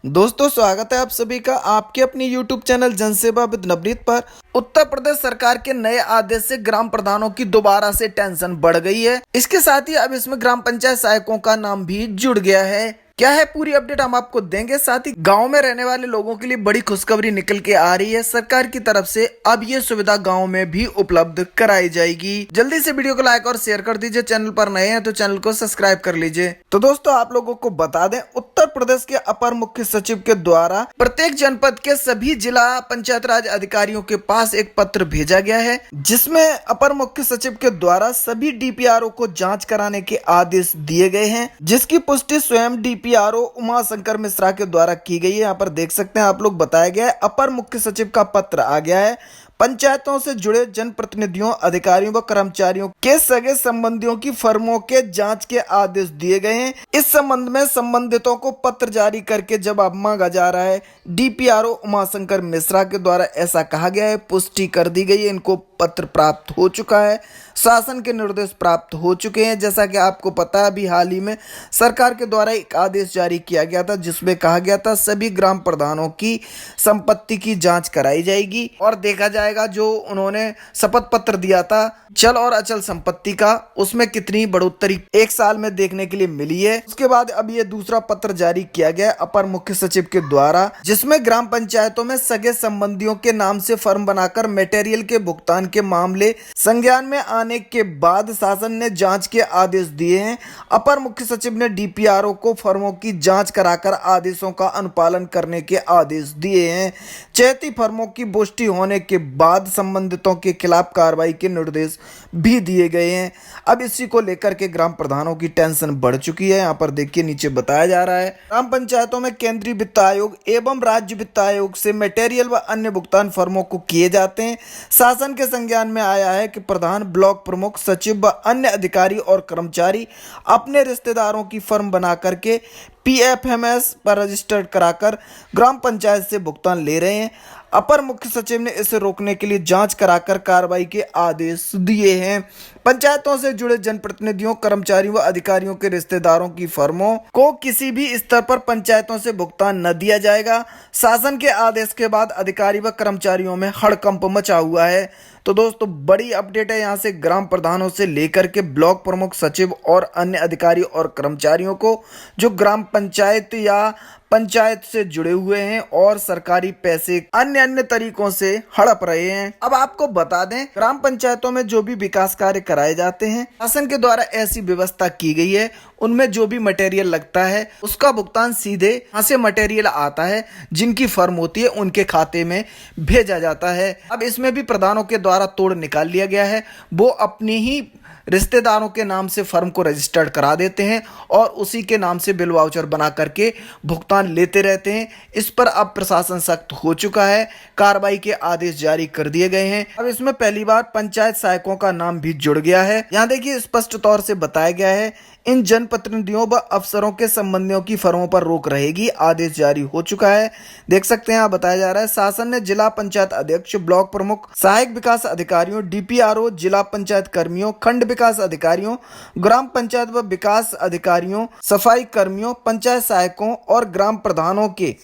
दोस्तों स्वागत है आप सभी का आपके अपनी YouTube चैनल जनसेवा विद नवनीत पर। उत्तर प्रदेश सरकार के नए आदेश से ग्राम प्रधानों की दोबारा से टेंशन बढ़ गई है। इसके साथ ही अब इसमें ग्राम पंचायत सहायकों का नाम भी जुड़ गया है। क्या है पूरी अपडेट हम आपको देंगे। साथ ही गांव में रहने वाले लोगों के लिए बड़ी खुशखबरी निकल के आ रही है। सरकार की तरफ से अब ये सुविधा गांव में भी उपलब्ध कराई जाएगी। जल्दी से वीडियो को लाइक और शेयर कर दीजिए। चैनल पर नए हैं तो चैनल को सब्सक्राइब कर लीजिए। तो दोस्तों आप लोगों को बता दें, उत्तर प्रदेश के अपर मुख्य सचिव के द्वारा प्रत्येक जनपद के सभी जिला पंचायत राज अधिकारियों के पास एक पत्र भेजा गया है, जिसमें अपर मुख्य सचिव के द्वारा सभी डीपीआरओ को जांच कराने के आदेश दिए गए हैं, जिसकी पुष्टि स्वयं डीपीआरओ उमाशंकर मिश्रा के द्वारा की गई है। यहाँ पर देख सकते हैं आप लोग, बताया गया है अपर मुख्य सचिव का पत्र आ गया है। पंचायतों से जुड़े जनप्रतिनिधियों, अधिकारियों व कर्मचारियों के सगे संबंधियों की फर्मों के जांच के आदेश दिए गए हैं। इस संबंध में संबंधितों को पत्र जारी करके जवाब मांगा जा रहा है। डीपीआरओ उमाशंकर मिश्रा के द्वारा ऐसा कहा गया है, पुष्टि कर दी गई है। इनको पत्र प्राप्त हो चुका है, शासन के निर्देश प्राप्त हो चुके हैं। जैसा कि आपको पता है, अभी हाल ही में सरकार के द्वारा एक आदेश जारी किया गया था, जिसमें कहा गया था सभी ग्राम प्रधानों की संपत्ति की जांच कराई जाएगी और देखा जाएगा जो उन्होंने शपथ पत्र दिया था चल और अचल संपत्ति का, उसमें कितनी बढ़ोतरी एक साल में देखने के लिए मिली है। उसके बाद अब ये दूसरा पत्र जारी किया गया अपर मुख्य सचिव के द्वारा, जिसमें ग्राम पंचायतों में सगे संबंधियों के नाम से फर्म बनाकर मटेरियल के भुगतान के मामले संज्ञान में आने के बाद शासन ने जांच के आदेश दिए हैं। अपर मुख्य सचिव ने डीपीआरओ को फर्मों की जांच कराकर आदेशों का अनुपालन करने के आदेश दिए हैं। चयती फर्मों की पुष्टि होने के बाद संबंधितों के खिलाफ कार्रवाई के निर्देश भी दिए गए हैं। अब इसी को लेकर के ग्राम प्रधानों की टेंशन बढ़ चुकी है। यहाँ पर देखिए नीचे बताया जा रहा है, ग्राम पंचायतों में केंद्रीय वित्त आयोग एवं राज्य वित्त आयोग से मटेरियल व अन्य भुगतान फर्मों को किए जाते हैं। शासन के संज्ञान में आया है कि प्रधान, ब्लॉक प्रमुख, सचिव व अन्य अधिकारी और कर्मचारी अपने रिश्तेदारों की फर्म बना करके पीएफएमएस पर रजिस्टर्ड कराकर ग्राम पंचायत से भुगतान ले रहे हैं। अपर मुख्य सचिव ने इसे रोकने के लिए जांच कराकर कार्रवाई के आदेश दिए हैं। पंचायतों से जुड़े जनप्रतिनिधियों, कर्मचारियों व अधिकारियों के रिश्तेदारों की फर्मों को किसी भी स्तर पर पंचायतों से भुगतान न दिया जाएगा। शासन के आदेश के बाद अधिकारी व कर्मचारियों में हड़कंप मचा हुआ है। तो दोस्तों बड़ी अपडेट है यहाँ से ग्राम प्रधानों से लेकर के ब्लॉक प्रमुख, सचिव और अन्य अधिकारी और कर्मचारियों को जो ग्राम पंचायत या पंचायत से जुड़े हुए हैं और सरकारी पैसे अन्य तरीकों से हड़प रहे हैं। अब आपको बता दें, ग्राम पंचायतों में जो भी विकास कार्य कराए जाते हैं, शासन के द्वारा ऐसी व्यवस्था की गई है, उनमें जो भी मटेरियल लगता है उसका भुगतान सीधे यहाँ से मटेरियल आता है, जिनकी फर्म होती है उनके खाते में भेजा जाता है। अब इसमें भी प्रधानों के द्वारा तोड़ निकाल लिया गया है। वो अपनी ही रिश्तेदारों के नाम से फर्म को रजिस्टर्ड करा देते हैं और उसी के नाम से बिल वाउचर बना करके भुगतान लेते रहते हैं। इस पर अब प्रशासन सख्त हो चुका है, कार्रवाई के आदेश जारी कर दिए गए हैं। अब इसमें पहली बार पंचायत सहायकों का नाम भी जुड़ गया है। यहाँ देखिए स्पष्ट तौर से बताया गया है, इन जनप्रतिनिधियों व अफसरों के संबंधियों की फर्मों पर रोक रहेगी। आदेश जारी हो चुका है, देख सकते हैं। यहाँ बताया जा रहा है, शासन ने जिला पंचायत अध्यक्ष, ब्लॉक प्रमुख, सहायक विकास अधिकारियों, डीपीआरओ, जिला पंचायत कर्मियों, खंड विकास अधिकारियों, ग्राम पंचायत व विकास अधिकारियों, सफाई कर्मियों, पंचायत सहायकों और ग्राम प्रधानों के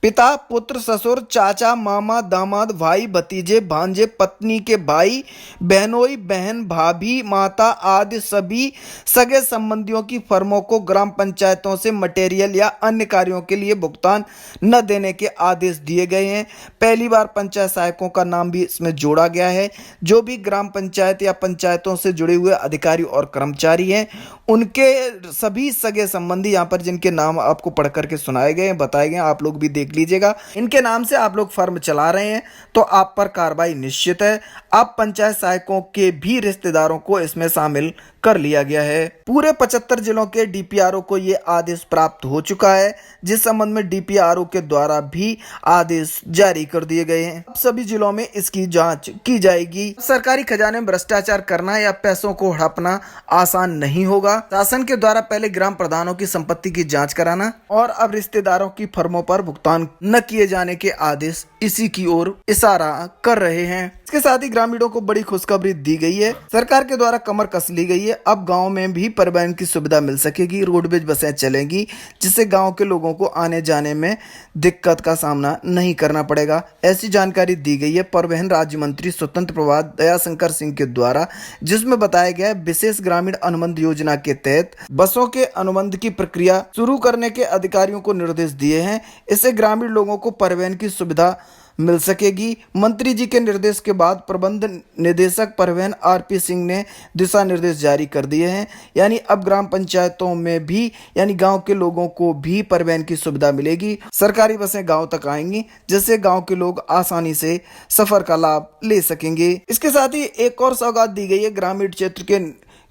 पिता, पुत्र, ससुर, चाचा, मामा, दामाद, भाई, भतीजे, भांजे, पत्नी के भाई, बहनोई, बहन, भाभी, माता आदि सभी सगे संबंधियों की फर्मों को ग्राम पंचायतों से मटेरियल या अन्य कार्यों के लिए भुगतान न देने के आदेश दिए गए हैं। पहली बार पंचायत सहायकों का नाम भी इसमें जोड़ा गया है। जो भी ग्राम पंचायत या पंचायतों से जुड़े हुए अधिकारी और कर्मचारी हैं, उनके सभी सगे संबंधी यहाँ पर जिनके नाम आपको पढ़ करके सुनाए गए हैं, बताए गए, आप लोग भी देख लीजिएगा। इनके नाम से आप लोग फर्म चला रहे हैं तो आप पर कार्रवाई निश्चित है। अब पंचायत सहायकों के भी रिश्तेदारों को इसमें शामिल कर लिया गया है। पूरे 75 जिलों के डीपीआरओ को ये आदेश प्राप्त हो चुका है, जिस संबंध में डीपीआरओ के द्वारा भी आदेश जारी कर दिए गए हैं। अब सभी जिलों में इसकी जांच की जाएगी। सरकारी खजाने में भ्रष्टाचार करना या पैसों को हड़पना आसान नहीं होगा। शासन के द्वारा पहले ग्राम प्रधानों की संपत्ति की जांच कराना और अब रिश्तेदारों की फर्मों पर भुगतान न किए जाने के आदेश इसी की ओर इशारा कर रहे हैं। इसके साथ ही ग्रामीणों को बड़ी खुशखबरी दी गई है। सरकार के द्वारा कमर कस ली गई है अब गांव में भी परिवहन की सुविधा मिल सकेगी। रोडवेज बसें चलेंगी, जिससे गांव के लोगों को आने जाने में दिक्कत का सामना नहीं करना पड़ेगा। ऐसी जानकारी दी गई है परिवहन राज्य मंत्री स्वतंत्र प्रभार दयाशंकर सिंह के द्वारा, जिसमें बताया गया है विशेष ग्रामीण अनुबंध योजना के तहत बसों के अनुबंध की प्रक्रिया शुरू करने के अधिकारियों को निर्देश दिए हैं। इससे ग्रामीण लोगों को परिवहन की सुविधा मिल सकेगी। मंत्री जी के निर्देश के बाद प्रबंध निदेशक परिवहन आरपी सिंह ने दिशा निर्देश जारी कर दिए हैं। यानी अब ग्राम पंचायतों में भी यानी गांव के लोगों को भी परिवहन की सुविधा मिलेगी। सरकारी बसें गांव तक आएंगी, जिससे गांव के लोग आसानी से सफर का लाभ ले सकेंगे। इसके साथ ही एक और सौगात दी गई है ग्रामीण क्षेत्र के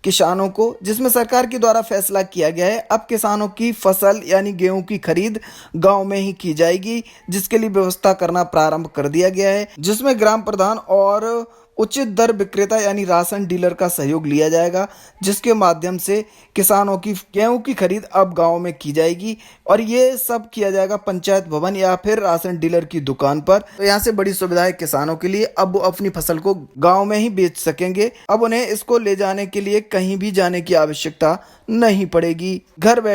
किसानों को, जिसमें सरकार के द्वारा फैसला किया गया है अब किसानों की फसल यानी गेहूं की खरीद गांव में ही की जाएगी, जिसके लिए व्यवस्था करना प्रारंभ कर दिया गया है, जिसमें ग्राम प्रधान और उचित दर विक्रेता यानी राशन डीलर का सहयोग लिया जाएगा, जिसके माध्यम से किसानों की गेहूं की खरीद अब गांव में की जाएगी और ये सब किया जाएगा पंचायत भवन या फिर राशन डीलर की दुकान पर। तो यहाँ से बड़ी सुविधा है किसानों के लिए। अब वो अपनी फसल को गांव में ही बेच सकेंगे। अब उन्हें इसको ले जाने के लिए कहीं भी जाने की आवश्यकता नहीं पड़ेगी। घर बैठे